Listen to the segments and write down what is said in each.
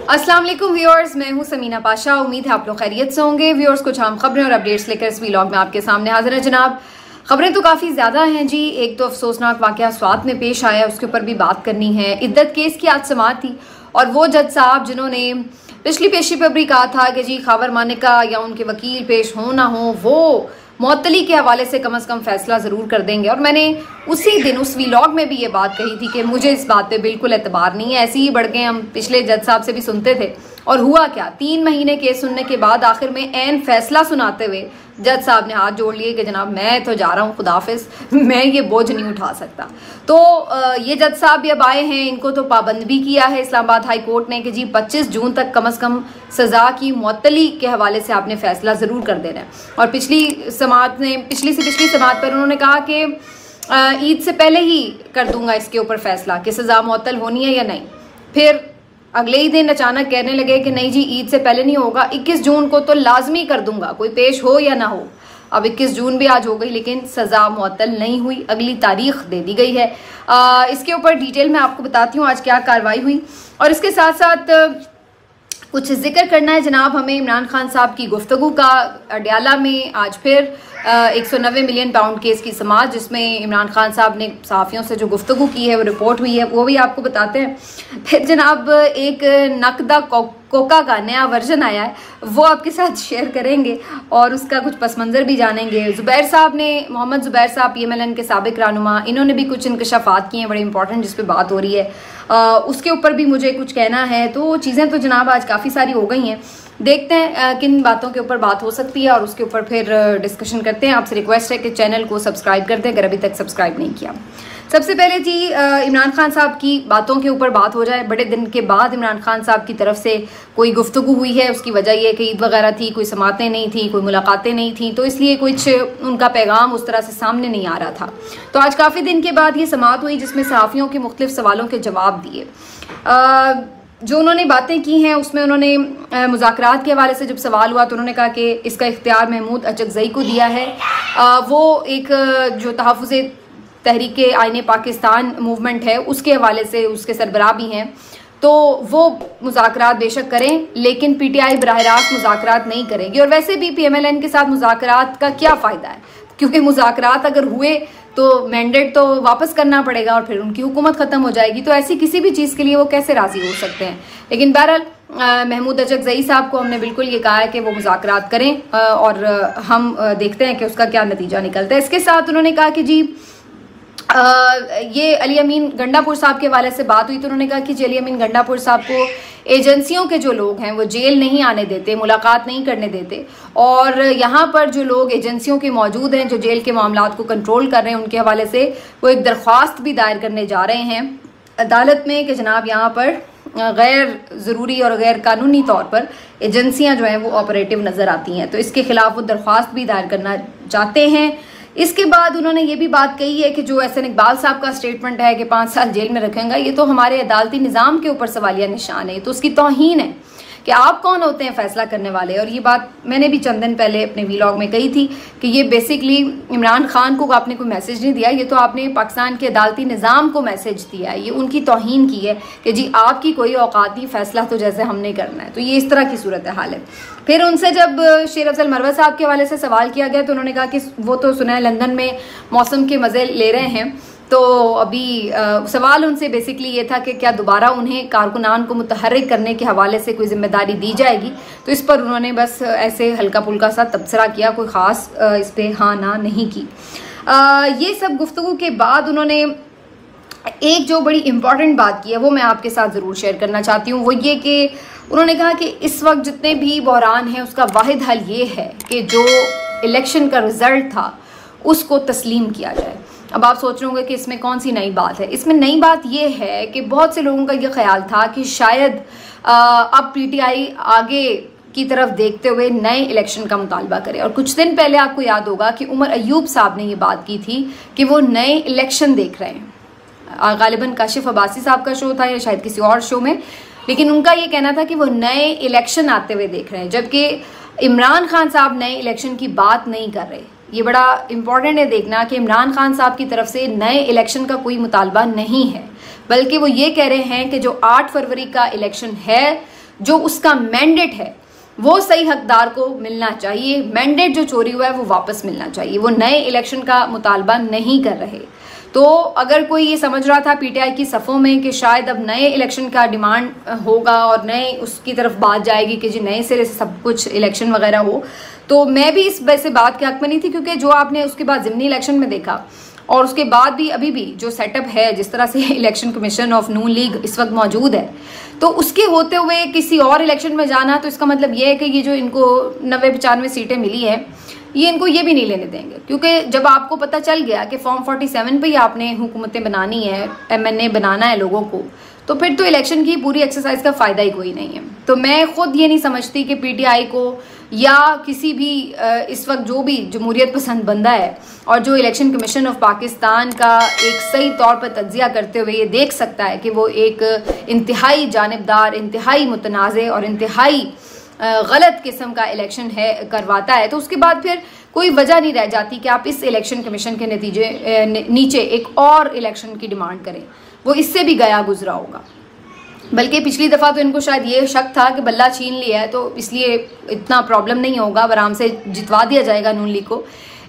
अस्सलाम वालेकुम व्यूअर्स, मैं हूं समीना पाशा। उम्मीद है आप लोग खैरियत से होंगे। व्यूअर्स, कुछ अहम खबरें और अपडेट्स लेकर इस व्लॉग में आपके सामने हाजिर है जनाब। खबरें तो काफ़ी ज़्यादा हैं जी। एक तो अफसोसनाक वाक़या स्वात में पेश आया, उसके ऊपर भी बात करनी है। इद्दत केस की आज समाअत थी और वो जज साहब जिन्होंने पिछली पेशी पर भी कहा था कि जी खाबर मानिका या उनके वकील पेश हो ना हो, वो मुअत्तली के हवाले से कम फैसला ज़रूर कर देंगे। और मैंने उसी दिन उस व्लॉग में भी ये बात कही थी कि मुझे इस बात पे बिल्कुल एतबार नहीं है। ऐसे ही बढ़ गए, हम पिछले जज साहब से भी सुनते थे और हुआ क्या, 3 महीने केस सुनने के बाद आखिर में ऐन फैसला सुनाते हुए जज साहब ने हाथ जोड़ लिए कि जनाब मैं तो जा रहा हूँ, खुदाफिज, मैं ये बोझ नहीं उठा सकता। तो ये जज साहब भी अब आए हैं, इनको तो पाबंद भी किया है इस्लामाबाद हाई कोर्ट ने कि जी 25 जून तक कम से कम सज़ा की मुअत्तली के हवाले से आपने फैसला ज़रूर कर देना है। और पिछली समाअत पर उन्होंने कहा कि ईद से पहले ही कर दूंगा इसके ऊपर फैसला कि सज़ा मुअत्तल होनी है या नहीं। फिर अगले ही दिन अचानक कहने लगे कि नहीं जी ईद से पहले नहीं होगा, 21 जून को तो लाजमी कर दूंगा, कोई पेश हो या ना हो। अब 21 जून भी आज हो गई लेकिन सज़ा मुअत्तल नहीं हुई, अगली तारीख दे दी गई है। इसके ऊपर डिटेल में आपको बताती हूँ आज क्या कार्रवाई हुई। और इसके साथ साथ कुछ जिक्र करना है जनाब हमें इमरान खान साहब की गुफ्तगू का। अडयाला में आज फिर 190 मिलियन पाउंड केस की समाअत, जिसमें इमरान खान साहब ने सहाफ़ियों से जो गुफ्तगू की है वो रिपोर्ट हुई है, वो भी आपको बताते हैं। फिर जनाब एक नकदा कोका का नया वर्जन आया है, वो आपके साथ शेयर करेंगे और उसका कुछ पस मंज़र भी जानेंगे। ज़ुबैर साहब ने, मोहम्मद ज़ुबैर साहब PMLN के साबिक रहनुमा, इन्होंने भी कुछ इंकशाफात किए हैं बड़े इंपॉर्टेंट जिस पे बात हो रही है। उसके ऊपर भी मुझे कुछ कहना है। तो चीज़ें तो जनाब आज काफ़ी सारी हो गई हैं, देखते हैं किन बातों के ऊपर बात हो सकती है और उसके ऊपर फिर डिस्कशन करते हैं। आपसे रिक्वेस्ट है कि चैनल को सब्सक्राइब कर दें अगर अभी तक सब्सक्राइब नहीं किया। सबसे पहले जी इमरान खान साहब की बातों के ऊपर बात हो जाए। बड़े दिन के बाद इमरान खान साहब की तरफ से कोई गुफ्तगू हुई है, उसकी वजह यह कि ईद वगैरह थी, कोई समातें नहीं थी, कोई मुलाकातें नहीं थी, तो इसलिए कुछ उनका पैगाम उस तरह से सामने नहीं आ रहा था। तो आज काफ़ी दिन के बाद ये समाअत हुई जिसमें सहाफ़ियों के मुख्तलिफ सवालों के जवाब दिए। जो उन्होंने बातें की हैं उसमें उन्होंने मुज़ाकरात के हवाले से जब सवाल हुआ तो उन्होंने कहा कि इसका इख्तियार महमूद अचकज़ई को दिया है। वो एक जो तहफ़्फ़ुज़ तहरीक आईन पाकिस्तान मूवमेंट है उसके हवाले से उसके सरबराह भी हैं, तो वो मुज़ाकरात बेशक करें लेकिन PTI बराह रास्त मुज़ाकरात नहीं करेगी। और वैसे भी PMLN के साथ मुज़ाकरात का क्या फ़ायदा है, क्योंकि मुज़ाकरात अगर हुए तो मैंडेट तो वापस करना पड़ेगा और फिर उनकी हुकूमत ख़त्म हो जाएगी। तो ऐसी किसी भी चीज़ के लिए वो कैसे राज़ी हो सकते हैं। लेकिन बहरहाल महमूद अचकज़ई साहब को हमने बिल्कुल ये कहा है कि वो मुज़ाकरात करें और हम देखते हैं कि उसका क्या नतीजा निकलता है। इसके साथ उन्होंने कहा कि जी ये अली अमीन गंडापुर साहब के हवाले से बात हुई तो उन्होंने कहा कि जी अली अमीन गंडापुर साहब को एजेंसियों के जो लोग हैं वो जेल नहीं आने देते, मुलाकात नहीं करने देते, और यहाँ पर जो लोग एजेंसियों के मौजूद हैं जो जेल के मामलात को कंट्रोल कर रहे हैं उनके हवाले से वो एक दरख्वास्त भी दायर करने जा रहे हैं अदालत में कि जनाब यहाँ पर गैर ज़रूरी और गैर कानूनी तौर पर एजेंसियाँ जो हैं वो ऑपरेटिव नज़र आती हैं, तो इसके खिलाफ वो दरख्वास्त भी दायर करना चाहते हैं। इसके बाद उन्होंने ये भी बात कही है कि जो एहसन इकबाल साहब का स्टेटमेंट है कि 5 साल जेल में रखेंगे, ये तो हमारे अदालती निज़ाम के ऊपर सवालिया निशान है, तो उसकी तौहीन है कि आप कौन होते हैं फैसला करने वाले। और ये बात मैंने भी चंद दिन पहले अपने व्लॉग में कही थी कि ये बेसिकली इमरान खान को आपने कोई मैसेज नहीं दिया, ये तो आपने पाकिस्तान के अदालती निज़ाम को मैसेज दिया है, ये उनकी तौहीन की है कि जी आपकी कोई औकात नहीं, फैसला तो जैसे हमने करना है। तो ये इस तरह की सूरत हाल है। फिर उनसे जब शेर अफजल मरवा साहब के हवाले से सवाल किया गया तो उन्होंने कहा कि वो तो सुना है लंदन में मौसम के मज़े ले रहे हैं, तो अभी सवाल उनसे बेसिकली ये था कि क्या दोबारा उन्हें कारकुनान को मुतहर्रिक करने के हवाले से कोई जिम्मेदारी दी जाएगी। तो इस पर उन्होंने बस ऐसे हल्का फुल्का सा तबसरा किया, कोई ख़ास इस पर हाँ ना नहीं की। ये सब गुफ्तगू के बाद उन्होंने एक जो बड़ी इम्पॉर्टेंट बात की है वो मैं आपके साथ ज़रूर शेयर करना चाहती हूँ। वो ये कि उन्होंने कहा कि इस वक्त जितने भी बहरान हैं उसका वाहिद हल ये है कि जो इलेक्शन का रिज़ल्ट था उसको तस्लीम किया जाए। अब आप सोच रहे होंगे कि इसमें कौन सी नई बात है। इसमें नई बात यह है कि बहुत से लोगों का ये ख्याल था कि शायद अब PTI आगे की तरफ देखते हुए नए इलेक्शन का मुतालबा करे। और कुछ दिन पहले आपको याद होगा कि उमर अयूब साहब ने ये बात की थी कि वो नए इलेक्शन देख रहे हैं। गालिबन काशिफ अब्बासी साहब का शो था या शायद किसी और शो में, लेकिन उनका ये कहना था कि वो नए इलेक्शन आते हुए देख रहे हैं, जबकि इमरान खान साहब नए इलेक्शन की बात नहीं कर रहे। ये बड़ा इंपॉर्टेंट है देखना कि इमरान खान साहब की तरफ से नए इलेक्शन का कोई मुतालबा नहीं है, बल्कि वो ये कह रहे हैं कि जो 8 फरवरी का इलेक्शन है जो उसका मैंडेट है वो सही हकदार को मिलना चाहिए। मैंडेट जो चोरी हुआ है वो वापस मिलना चाहिए। वो नए इलेक्शन का मुतालबा नहीं कर रहे। तो अगर कोई ये समझ रहा था पीटीआई की सफ़ों में कि शायद अब नए इलेक्शन का डिमांड होगा और नए उसकी तरफ बात जाएगी कि जी नए सिरे से सब कुछ इलेक्शन वगैरह हो, तो मैं भी इस वैसे बात के हक में नहीं थी, क्योंकि जो आपने उसके बाद ज़िमनी इलेक्शन में देखा और उसके बाद भी अभी भी जो सेटअप है, जिस तरह से election commission of Noon league इस वक्त मौजूद है, तो उसके होते हुए किसी और इलेक्शन में जाना, तो इसका मतलब ये है कि ये जो इनको 90-95 सीटें मिली है ये इनको ये भी नहीं लेने देंगे। क्योंकि जब आपको पता चल गया कि फॉर्म 47 पे ही आपने हुकूमतें बनानी है, MNA बनाना है लोगों को, तो फिर तो इलेक्शन की पूरी एक्सरसाइज का फ़ायदा ही कोई नहीं है। तो मैं खुद ये नहीं समझती कि पीटीआई को या किसी भी इस वक्त जो भी जमहूरियत पसंद बंदा है और जो इलेक्शन कमीशन ऑफ पाकिस्तान का एक सही तौर पर तज्जिया करते हुए ये देख सकता है कि वो एक इंतहाई जानिबदार, इंतहाई मुतनाज़े और इंतहाई गलत किस्म का इलेक्शन है करवाता है, तो उसके बाद फिर कोई वजह नहीं रह जाती कि आप इस इलेक्शन कमीशन के नतीजे नीचे एक और इलेक्शन की डिमांड करें। वो इससे भी गया गुजरा होगा। बल्कि पिछली दफ़ा तो इनको शायद ये शक था कि बल्ला छीन लिया है तो इसलिए इतना प्रॉब्लम नहीं होगा, आराम से जितवा दिया जाएगा नून लीग को।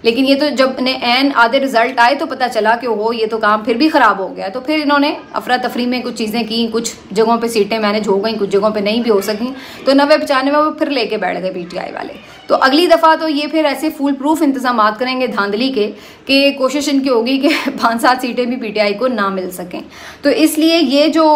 लेकिन ये तो जब एन आधे रिजल्ट आए तो पता चला कि ओहो ये तो काम फिर भी ख़राब हो गया। तो फिर इन्होंने अफरा तफरी में कुछ चीज़ें की, कुछ जगहों पे सीटें मैनेज हो गई, कुछ जगहों पे नहीं भी हो सकी, तो 90-95 में वो फिर लेके बैठ गए पीटीआई वाले। तो अगली दफ़ा तो ये फिर ऐसे फुल प्रूफ इंतजाम करेंगे धांधली के कि कोशिश इनकी होगी कि 5-7 सीटें भी पीटीआई को ना मिल सकें। तो इसलिए ये जो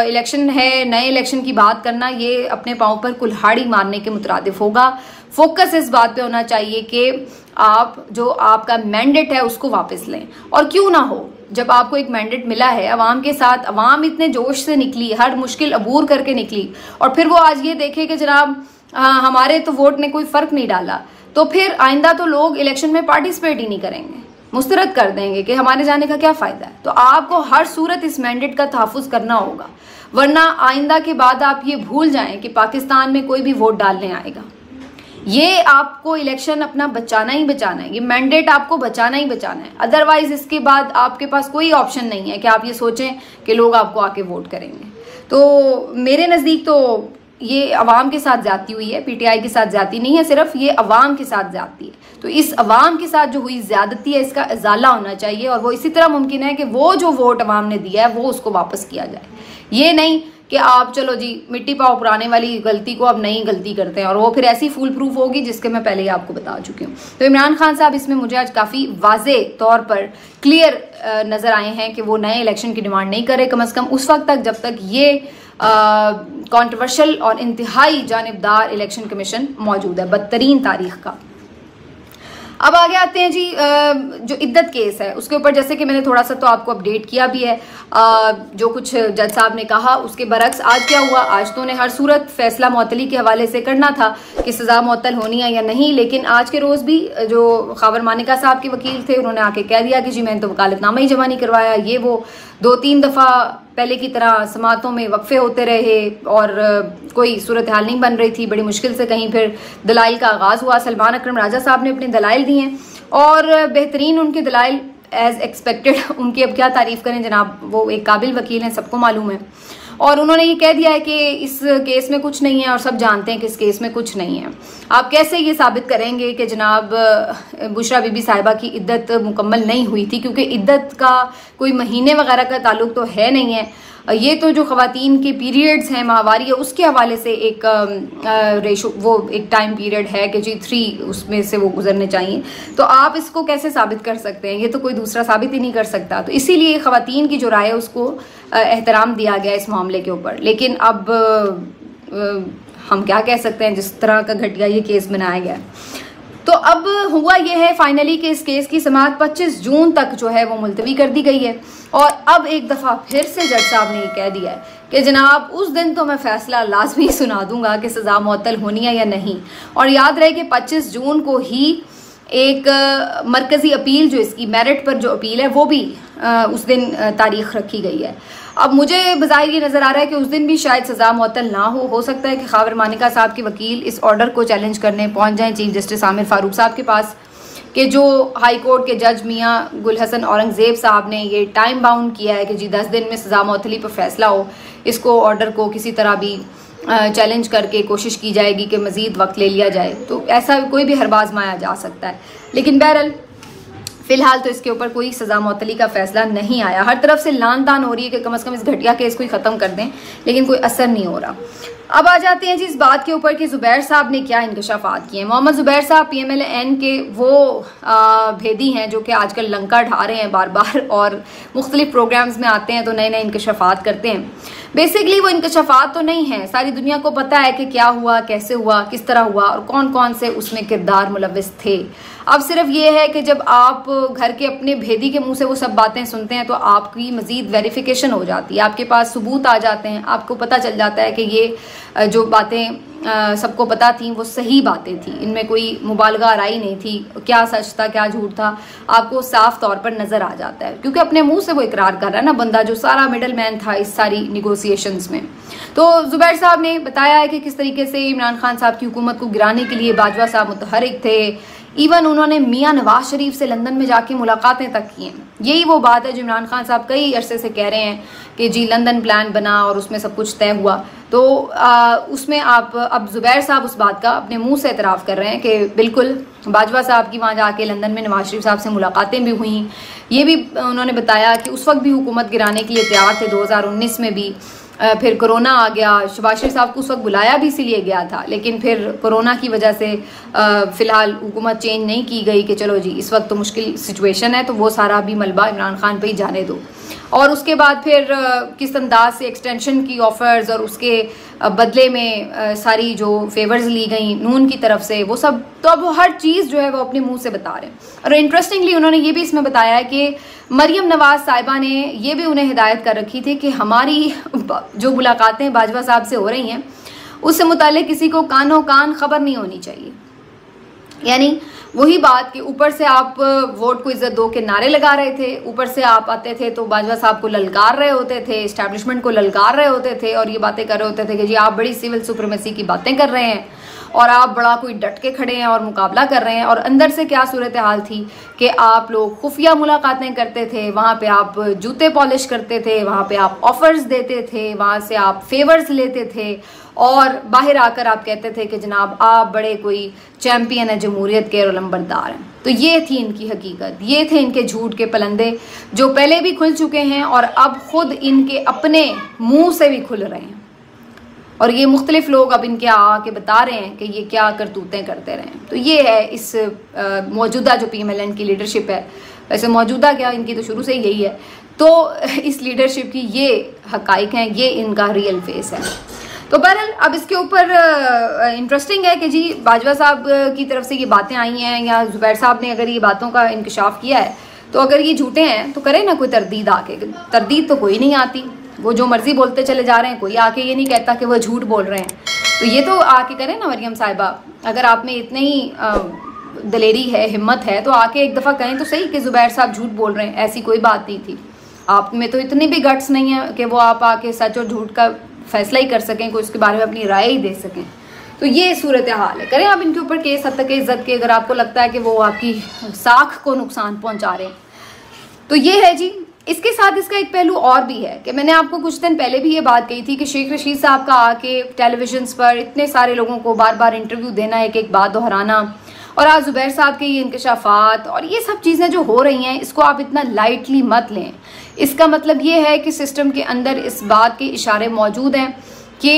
इलेक्शन है, नए इलेक्शन की बात करना, ये अपने पाँव पर कुल्हाड़ी मारने के मुतरादिफ होगा। फोकस इस बात पे होना चाहिए कि आप जो आपका मैंडेट है उसको वापस लें। और क्यों ना हो, जब आपको एक मैंडेट मिला है अवाम के साथ, अवाम इतने जोश से निकली, हर मुश्किल अबूर करके निकली, और फिर वो आज ये देखे कि जनाब हमारे तो वोट ने कोई फ़र्क नहीं डाला, तो फिर आइंदा तो लोग इलेक्शन में पार्टिसिपेट ही नहीं करेंगे, मुस्तरद कर देंगे कि हमारे जाने का क्या फ़ायदा है। तो आपको हर सूरत इस मैंडेट का तहफ़्फ़ुज़ करना होगा, वरना आइंदा के बाद आप ये भूल जाएं कि पाकिस्तान में कोई भी वोट डालने आएगा। ये आपको इलेक्शन अपना बचाना ही बचाना है, ये मैंडेट आपको बचाना ही बचाना है। अदरवाइज इसके बाद आपके पास कोई ऑप्शन नहीं है कि आप ये सोचें कि लोग आपको आके वोट करेंगे। तो मेरे नज़दीक तो ये अवाम के साथ ज्यादती हुई है, पीटीआई के साथ ज्यादती नहीं है, सिर्फ ये अवाम के साथ ज्यादती है। तो इस अवाम के साथ जो हुई ज्यादती है इसका इजाला होना चाहिए, और वो इसी तरह मुमकिन है कि वो जो वोट अवाम ने दिया है वो उसको वापस किया जाए। ये नहीं कि आप चलो जी मिट्टी पाओ पुराने वाली गलती को अब नई गलती करते हैं, और वो फिर ऐसी फूल प्रूफ होगी जिसके मैं पहले ही आपको बता चुकी हूँ। तो इमरान खान साहब इसमें मुझे आज काफ़ी वाजे तौर पर क्लियर नज़र आए हैं कि वो नए इलेक्शन की डिमांड नहीं करे, कम अज़ कम उस वक्त तक जब तक ये कंट्रोवर्शियल और इंतहाई जानिबदार इलेक्शन कमीशन मौजूद है, बदतरीन तारीख का। अब आगे आते हैं जी, जो इद्दत केस है उसके ऊपर जैसे कि मैंने थोड़ा सा तो आपको अपडेट किया भी है। जो कुछ जज साहब ने कहा उसके बरक्स आज क्या हुआ, आज तो उन्हें हर सूरत फैसला मुअत्तली के हवाले से करना था कि सज़ा मुअत्तल होनी है या नहीं, लेकिन आज के रोज़ भी जो खावर मानिका साहब के वकील थे उन्होंने आके कह दिया कि जी मैंने तो वकालतनामा ही जमा नहीं करवाया। ये वो 2-3 दफ़ा पहले की तरह समातों में वक्फे होते रहे और कोई सूरत हाल नहीं बन रही थी, बड़ी मुश्किल से कहीं फिर दलाइल का आगाज़ हुआ। सलमान अकरम राजा साहब ने अपने दलाइल दिए और बेहतरीन उनके दलाइल एज एक्सपेक्टेड। उनकी अब क्या तारीफ़ करें जनाब, वो एक काबिल वकील हैं, सबको मालूम है। और उन्होंने ये कह दिया है कि इस केस में कुछ नहीं है, और सब जानते हैं कि इस केस में कुछ नहीं है। आप कैसे ये साबित करेंगे कि जनाब बुशरा बीबी साहिबा की इद्दत मुकम्मल नहीं हुई थी, क्योंकि इद्दत का कोई महीने वगैरह का ताल्लुक तो है नहीं है। ये तो जो ख़वातीन के पीरियड्स हैं, माहवारी है, उसके हवाले से एक रेशो, वो एक टाइम पीरियड है कि जी 3 उसमें से वो गुजरने चाहिए। तो आप इसको कैसे साबित कर सकते हैं, ये तो कोई दूसरा साबित ही नहीं कर सकता। तो इसीलिए ख़वातीन की जो राय है उसको एहतराम दिया गया इस मामले के ऊपर। लेकिन अब हम क्या कह सकते हैं, जिस तरह का घटिया ये केस बनाया गया। तो अब हुआ यह है फाइनली कि इस केस की समाअत 25 जून तक जो है वो मुलतवी कर दी गई है। और अब एक दफ़ा फिर से जज साहब ने ये कह दिया है कि जनाब उस दिन तो मैं फ़ैसला लाजमी सुना दूंगा कि सज़ा मुअत्तल होनी है या नहीं। और याद रहे कि 25 जून को ही एक मरकज़ी अपील, जो इसकी मेरिट पर जो अपील है, वो भी उस दिन तारीख रखी गई है। अब मुझे बज़ाहिर ये नज़र आ रहा है कि उस दिन भी शायद सज़ा मुअत्तल ना हो सकता है कि खावर मानिका साहब के वकील इस ऑर्डर को चैलेंज करने पहुंच जाएं चीफ जस्टिस आमिर फारूक साहब के पास कि जो हाई कोर्ट के जज मियाँ गुल हसन औरंगज़ेब साहब ने ये टाइम बाउंड किया है कि जी 10 दिन में सज़ा मुअत्तली पर फैसला हो, इसको ऑर्डर को किसी तरह भी चैलेंज करके कोशिश की जाएगी कि मज़ीद वक्त ले लिया जाए, तो ऐसा कोई भी हरबा आजमाया जा सकता है। लेकिन बहरहाल फिलहाल तो इसके ऊपर कोई सज़ा मौतली का फैसला नहीं आया। हर तरफ से लान तान हो रही है कि कम से कम इस घटिया केस को ही ख़त्म कर दें, लेकिन कोई असर नहीं हो रहा। अब आ जाते हैं जी इस बात के ऊपर कि ज़ुबैर साहब ने क्या इंकशाफात किए हैं। मोहम्मद ज़ुबैर साहब PMLN के वो भेदी हैं जो कि आजकल लंका ढा रहे हैं बार बार, और मुख्तलिफ प्रोग्राम्स में आते हैं तो नए नए इंकशाफात करते हैं। बेसिकली वो इंकशाफात तो नहीं है, सारी दुनिया को पता है कि क्या हुआ, कैसे हुआ, किस तरह हुआ और कौन कौन से उसमें किरदार मुलव्विस थे। अब सिर्फ ये है कि जब आप घर के अपने भेदी के मुंह से वो सब बातें सुनते हैं तो आपकी मज़ीद वेरिफिकेशन हो जाती है, आपके पास सबूत आ जाते हैं, आपको पता चल जाता है कि ये जो बातें सबको पता थी वो सही बातें थी, इनमें कोई मुबालगा आराई नहीं थी, क्या सच था क्या झूठ था आपको साफ तौर पर नज़र आ जाता है, क्योंकि अपने मुंह से वो इकरार कर रहा है ना बंदा जो सारा मिडल मैन था इस सारी निगोसिएशंस में। तो ज़ुबैर साहब ने बताया है कि किस तरीके से इमरान खान साहब की हुकूमत को गिराने के लिए बाजवा साहब मुतहरिक थे। इवन उन्होंने मियाँ नवाज शरीफ से लंदन में जाके मुलाकातें तक की हैं। यही वो बात है जो इमरान खान साहब कई अरसे से कह रहे हैं कि जी लंदन प्लान बना और उसमें सब कुछ तय हुआ। तो उसमें आप अब ज़ुबैर साहब उस बात का अपने मुंह से एतराफ़ कर रहे हैं कि बिल्कुल बाजवा साहब की वहाँ जाके लंदन में नवाज शरीफ साहब से मुलाकातें भी हुई। ये भी उन्होंने बताया कि उस वक्त भी हुकूमत गिराने के लिए तैयार थे 2019 में भी, फिर कोरोना आ गया। शहबाज शरीफ साहब को उस वक्त बुलाया भी इसीलिए गया था, लेकिन फिर कोरोना की वजह से फ़िलहाल हुकूमत चेंज नहीं की गई कि चलो जी इस वक्त तो मुश्किल सिचुएशन है तो वो सारा भी मलबा इमरान खान पे ही जाने दो। और उसके बाद फिर किस अंदाज से एक्सटेंशन की ऑफ़र्स और उसके बदले में सारी जो फेवर्स ली गई नून की तरफ से वो सब, तो अब वो हर चीज़ जो है वो अपने मुंह से बता रहे हैं। और इंटरेस्टिंगली उन्होंने ये भी इसमें बताया है कि मरियम नवाज साहिबा ने ये भी उन्हें हिदायत कर रखी थी कि हमारी जो मुलाकातें बाजवा साहब से हो रही हैं उससे मुताल्लिक़ किसी को कानो कान खबर नहीं होनी चाहिए। यानी वही बात कि ऊपर से आप वोट को इज्जत दो के नारे लगा रहे थे, ऊपर से आप आते थे तो बाजवा साहब को ललकार रहे होते थे, इस्टेब्लिशमेंट को ललकार रहे होते थे और ये बातें कर रहे होते थे कि जी आप बड़ी सिविल सुप्रीमेसी की बातें कर रहे हैं और आप बड़ा कोई डट के खड़े हैं और मुकाबला कर रहे हैं। और अंदर से क्या सूरत हाल थी कि आप लोग खुफिया मुलाकातें करते थे, वहाँ पे आप जूते पॉलिश करते थे, वहाँ पे आप ऑफर्स देते थे, वहाँ से आप फेवर्स लेते थे और बाहर आकर आप कहते थे कि जनाब आप बड़े कोई चैम्पियन है जमहूरियत के और लंबरदार हैं। तो ये थी इनकी हकीकत, ये थे इनके झूठ के पलंदे जो पहले भी खुल चुके हैं और अब खुद इनके अपने मुंह से भी खुल रहे हैं। और ये मुख्तलिफ लोग अब इनके आके बता रहे हैं कि ये क्या करतूतें करते रहे। तो ये है इस मौजूदा जो PMLN की लीडरशिप है, वैसे मौजूदा क्या इनकी तो शुरू से ही यही है, तो इस लीडरशिप की ये हकाइक हैं, ये इनका रियल फेस है। तो बहरहाल अब इसके ऊपर इंटरेस्टिंग है कि जी बाजवा साहब की तरफ से ये बातें आई हैं या ज़ुबैर साहब ने अगर ये बातों का इंकशाफ किया है तो अगर ये झूठे हैं तो करें ना कोई तरदीद आके। तरदीद तो कोई नहीं आती, वो जो मर्जी बोलते चले जा रहे हैं, कोई आके ये नहीं कहता कि वो झूठ बोल रहे हैं। तो ये तो आके करें ना मरियम साहिबा, अगर आप में इतने ही दलेरी है, हिम्मत है तो आके एक दफ़ा कहें तो सही कि ज़ुबैर साहब झूठ बोल रहे हैं, ऐसी कोई बात नहीं थी। आप में तो इतनी भी गट्स नहीं है कि वो आप आके सच और झूठ का फैसला ही कर सकें, कोई उसके बारे में अपनी राय ही दे सकें। तो ये सूरत हाल है। करें आप इनके ऊपर केस हद तक इज्जत के, अगर आपको लगता है कि वो आपकी साख को नुकसान पहुंचा रहे हैं। तो ये है जी। इसके साथ इसका एक पहलू और भी है कि मैंने आपको कुछ दिन पहले भी ये बात कही थी कि शेख रशीद साहब का आके टेलीविजन पर इतने सारे लोगों को बार बार इंटरव्यू देना, एक बात दोहराना, और आज ज़ुबैर साहब के ये इंकशाफात और ये सब चीज़ें जो हो रही हैं इसको आप इतना लाइटली मत लें। इसका मतलब ये है कि सिस्टम के अंदर इस बात के इशारे मौजूद हैं कि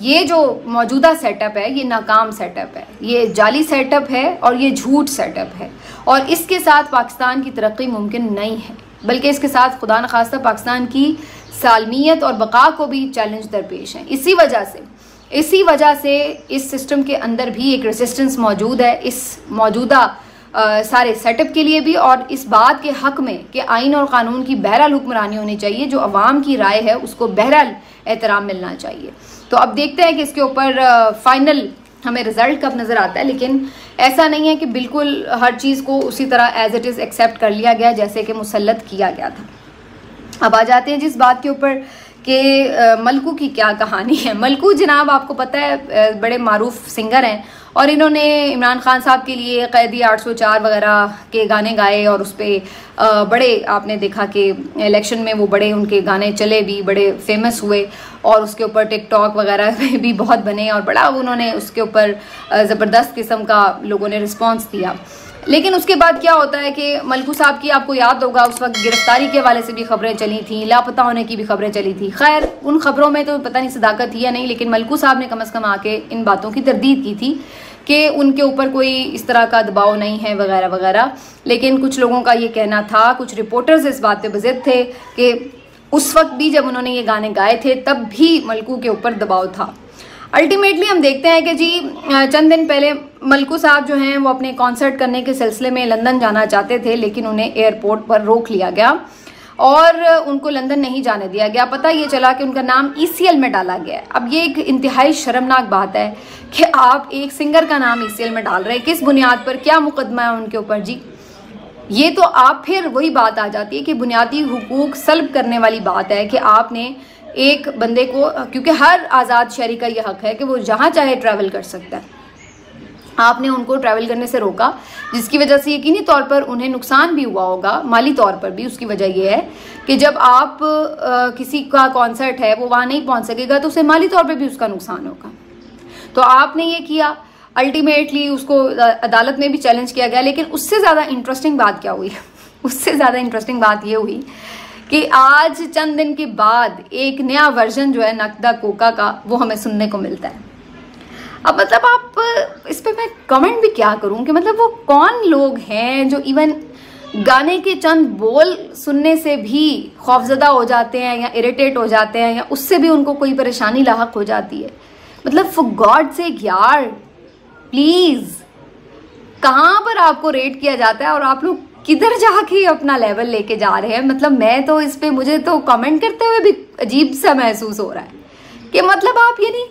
ये जो मौजूदा सेटअप है ये नाकाम सेटअप है, ये जाली सेटअप है और ये झूठ सेटअप है और इसके साथ पाकिस्तान की तरक्की मुमकिन नहीं है, बल्कि इसके साथ खुदा न खास्ता पाकिस्तान की सालमियत और बका को भी चैलेंज दरपेश है। इसी वजह से इस सिस्टम के अंदर भी एक रेजिस्टेंस मौजूद है इस मौजूदा सारे सेटअप के लिए भी, और इस बात के हक में कि आइन और कानून की बहरहाल हुक्मरानी होनी चाहिए, जो अवाम की राय है उसको बहरहाल एहतराम मिलना चाहिए। तो अब देखते हैं कि इसके ऊपर फाइनल हमें रिजल्ट कब नज़र आता है, लेकिन ऐसा नहीं है कि बिल्कुल हर चीज़ को उसी तरह एज इट इज़ एक्सेप्ट कर लिया गया जैसे कि मुसल्लत किया गया था। अब आ जाते हैं जिस बात के ऊपर कि मलकू की क्या कहानी है। मलकू जनाब आपको पता है बड़े मारूफ सिंगर हैं और इन्होंने इमरान खान साहब के लिए कैदी 804 वगैरह के गाने गाए और उस पर बड़े आपने देखा कि इलेक्शन में वो बड़े उनके गाने चले भी, बड़े फेमस हुए और उसके ऊपर टिकटॉक वगैरह में भी बहुत बने और बड़ा उन्होंने उसके ऊपर ज़बरदस्त किस्म का लोगों ने रिस्पॉन्स दिया। लेकिन उसके बाद क्या होता है कि मलकू साहब की आपको याद होगा उस वक्त गिरफ्तारी के हवाले से भी खबरें चली थी, लापता होने की भी खबरें चली थी। खैर उन खबरों में तो पता नहीं सदाकत थी या नहीं, लेकिन मलकू साहब ने कम से कम आके इन बातों की तरदीद की थी कि उनके ऊपर कोई इस तरह का दबाव नहीं है वगैरह वगैरह। लेकिन कुछ लोगों का ये कहना था, कुछ रिपोर्टर्स इस बात पे बज़िद थे कि उस वक्त भी जब उन्होंने ये गाने गाए थे तब भी मलकू के ऊपर दबाव था। अल्टीमेटली हम देखते हैं कि जी चंद दिन पहले मलकू साहब जो हैं वो अपने कॉन्सर्ट करने के सिलसिले में लंदन जाना चाहते थे, लेकिन उन्हें एयरपोर्ट पर रोक लिया गया और उनको लंदन नहीं जाने दिया गया। पता ये चला कि उनका नाम ECL में डाला गया है। अब ये एक इंतहाई शर्मनाक बात है कि आप एक सिंगर का नाम ECL में डाल रहे हैं, किस बुनियाद पर, क्या मुकदमा है उनके ऊपर जी? ये तो आप फिर वही बात आ जाती है कि बुनियादी हुकूक सल्ब करने वाली बात है कि आपने एक बंदे को, क्योंकि हर आज़ाद शहरी का ये हक है कि वो जहाँ चाहे ट्रैवल कर सकता है, आपने उनको ट्रैवल करने से रोका, जिसकी वजह से यकीनी तौर पर उन्हें नुकसान भी हुआ होगा, माली तौर पर भी। उसकी वजह यह है कि जब आप किसी का कॉन्सर्ट है वो वहाँ नहीं पहुँच सकेगा तो उसे माली तौर पर भी उसका नुकसान होगा। तो आपने ये किया, अल्टीमेटली उसको अदालत में भी चैलेंज किया गया। लेकिन उससे ज़्यादा इंटरेस्टिंग बात क्या हुई? उससे ज़्यादा इंटरेस्टिंग बात ये हुई कि आज चंद दिन के बाद एक नया वर्जन जो है नकदा कोका का वो हमें सुनने को मिलता है। अब मतलब आप इस पे मैं कमेंट भी क्या करूं कि मतलब वो कौन लोग हैं जो इवन गाने के चंद बोल सुनने से भी खौफजदा हो जाते हैं या इरिटेट हो जाते हैं या उससे भी उनको कोई परेशानी लाहक हो जाती है। मतलब फॉर गॉड सेक यार, प्लीज, कहाँ पर आपको रेट किया जाता है और आप लोग किधर जाके अपना लेवल लेके जा रहे हैं? मतलब मैं तो इस पे, मुझे तो कमेंट करते हुए भी अजीब सा महसूस हो रहा है कि मतलब आप यानी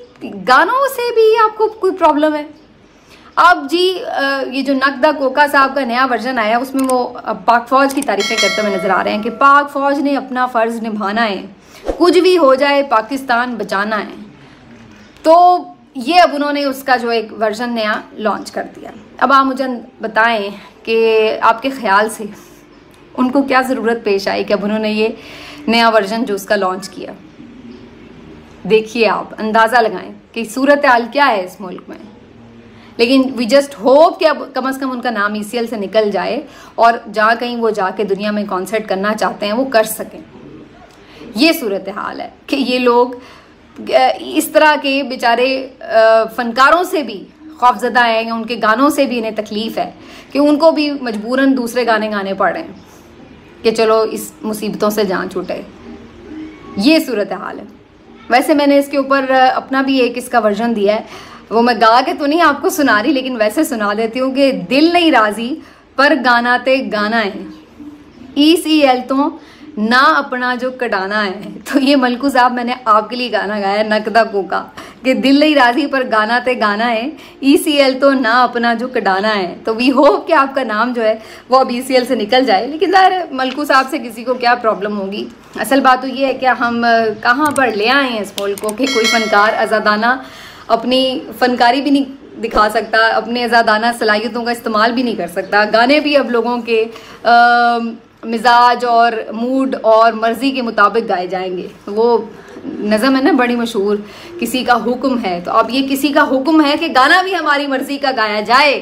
गानों से भी आपको कोई प्रॉब्लम है। अब जी ये जो नकदा कोका साहब का नया वर्जन आया उसमें वो पाक फौज की तारीफें करते हुए नजर आ रहे हैं कि पाक फौज ने अपना फर्ज निभाना है, कुछ भी हो जाए पाकिस्तान बचाना है। तो ये अब उन्होंने उसका जो एक वर्जन नया लॉन्च कर दिया। अब आप मुझे बताएं कि आपके ख्याल से उनको क्या ज़रूरत पेश आई कि अब उन्होंने ये नया वर्जन जो उसका लॉन्च किया। देखिए आप अंदाज़ा लगाएं कि सूरत हाल क्या है इस मुल्क में। लेकिन वी जस्ट होप कि अब कम से कम उनका नाम ECL से निकल जाए और जहाँ कहीं वो जाके दुनिया में कॉन्सर्ट करना चाहते हैं वो कर सकें। ये सूरत हाल है कि ये लोग इस तरह के बेचारे फनकारों से भी खौफजदा हैं या उनके गानों से भी इन्हें तकलीफ़ है कि उनको भी मजबूरन दूसरे गाने गाने पड़ रहे हैं कि चलो इस मुसीबतों से जान छूटे। ये सूरत हाल है। वैसे मैंने इसके ऊपर अपना भी एक इसका वर्जन दिया है, वो मैं गा के तो नहीं आपको सुना रही, लेकिन वैसे सुना देती हूँ कि दिल नहीं राजी पर गाना ते गाना है, ECL तो ना अपना जो कडाना है। तो ये मलकू साहब मैंने आपके लिए गाना गाया नकदा कोका कि दिल नहीं राजी पर गाना ते गाना है, ECL तो ना अपना जो कडाना है। तो वी होप कि आपका नाम जो है वो अब ECL से निकल जाए। लेकिन ज़ाहिर मलकू साहब से किसी को क्या प्रॉब्लम होगी? असल बात तो ये है कि हम कहाँ पर ले आए हैं इस मुल्क को कि कोई फनकार आज़ादाना अपनी फनकारी भी नहीं दिखा सकता, अपने आज़ादाना सलाहियतों का इस्तेमाल भी नहीं कर सकता। गाने भी अब लोगों के मिजाज और मूड और मर्ज़ी के मुताबिक गाए जाएंगे। वो नज़म है ना बड़ी मशहूर, किसी का हुक्म है। तो अब ये किसी का हुक्म है कि गाना भी हमारी मर्ज़ी का गाया जाए,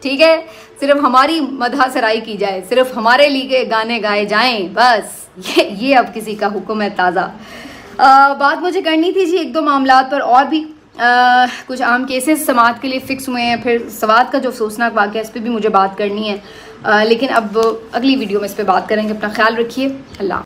ठीक है, सिर्फ हमारी मदह सराई की जाए, सिर्फ हमारे लिए गाने गाए जाएं, बस ये अब किसी का हुक्म है ताज़ा। बात मुझे करनी थी जी एक दो मामलात पर और भी। कुछ आम केसेस समात के लिए फ़िक्स हुए हैं, फिर सवात का जो अफसोसनाक वाक़या इस पर भी मुझे बात करनी है। लेकिन अब अगली वीडियो में इस पर बात करेंगे। अपना ख्याल रखिए। अल्लाह।